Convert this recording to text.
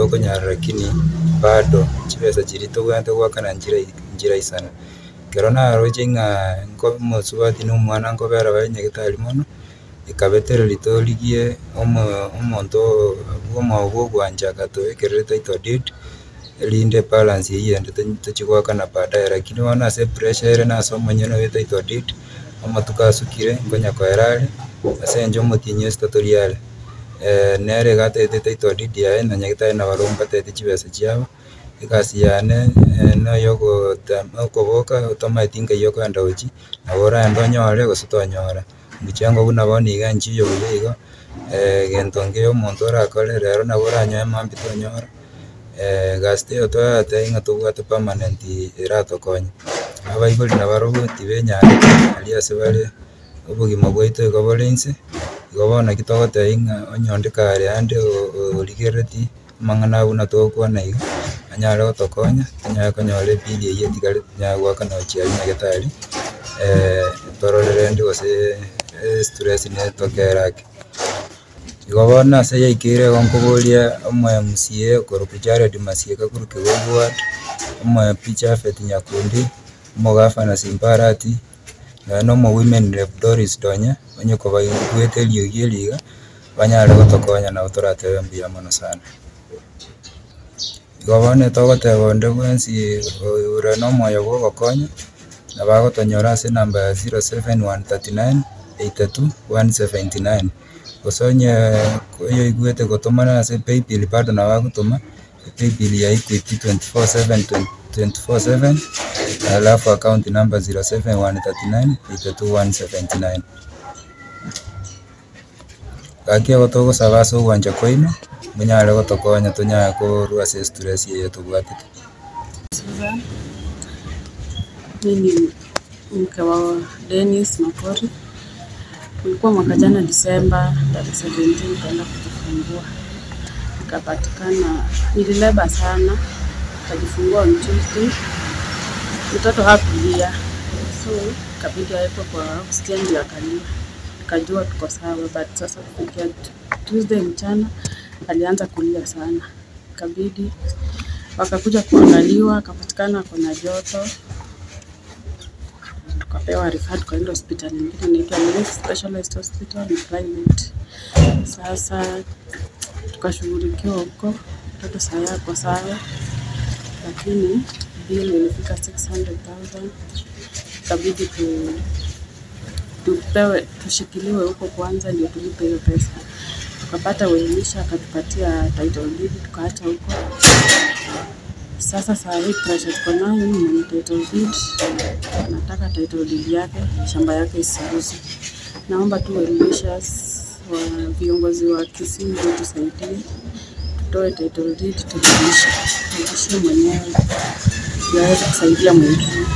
tokonyara lakini bado chibesa chiri togwante gwakana njira isana kero naroche ng'a nkobosubati na omwana nkobera bare nyagetari mono ikabetereri torigie omonto bwa ogwanchaka toekerere title deed erinde balance eyende tochigwakana baadaye lakini bono ase pressure ere na ase omonyene oyo title deed amatuko asukire ngonya koera are ase encho omotinyi esito tori are nere iga atagete title deed yaye na nyagetari nabaro mbataete chibesa chiabo egasi yane noyo okoboka otamaeti nkaiyo okoenda gochi nabo oraenda onyore gose tonyora mbuchengo buna bono iga nchiyo buya igo gento nkeye omonto orakore rero nabo oranyoe mambia tonyora gasi teyo toyate ng'a tobwate permanent eratokonya abaibori nabaroboti benyarete aria ase bare obogima bwaito igo bore inse igo bono naki togotebia ng'a onyonde kare ande origereti amang'ana buna togokwana iga anyare gotokonya tonyare konyora ebill eywo etigare tonyare gwakana gochia nyagetari tororere gose stress netokera ake igo bono ase yaikire igo nkoboria omo MCA okorokwa Jared Masieka korwa Kigogo ward omo MP Japhet Nyakundi omo gavana Simba Arati na omo women rep Doris Donya onye kobaigwete eriogi eriga banyare gotokonya nabo toratebe mbuya mono sana igo bono togoteba onde bwensi ore na omoyo bwa ogokonya nabagotonyora ase namba ya 07139 82 179 gose onye oyoigwete gotomana ase paybill bado nabagotoma paybill ya Equity 24/7 alafu account number 07139 82 179 gaki abo togosaba ase ogwancha kwaino munyare gotokonya tonyare korwa ase stress eyio tobwatete. Mimi mke wa Dennis Makori. Kulikuwa mwaka jana Disemba tarehe 17 kaenda kujifungua. Nikapatikana nilileba sana. Nikajifungua on Tuesday. Mtoto hakulia. So kabidi awekwe kwa oxygen ndio akalia. Nikajua tuko sawa but sasa kufikia Tuesday mchana alianza kulia sana. Kabidi wakakuja kuangaliwa akapatikana kuna joto. Tukapewa refer tukaenda hospitali nyingine inaitwa Lake Specialized Hospital ni private. Sasa tukashughulikiwa huko mtoto saa yako sawa lakini bill ilifika 600,000 kabidi tushikiliwe huko kwanza ndio tulipe hiyo pesa. Tukapata uelimisha akatupatia title deed tukaacha huko. Sasa saa hii pressure tuko nayo ni title deed. Nataka title deed yake, shamba yake isiuzwe. Naomba tu uelimisha wa viongozi wa Kisii ndio tusaidie. Tutoe title deed turudishe mwenyewe. Yaweze kusaidia mwingine.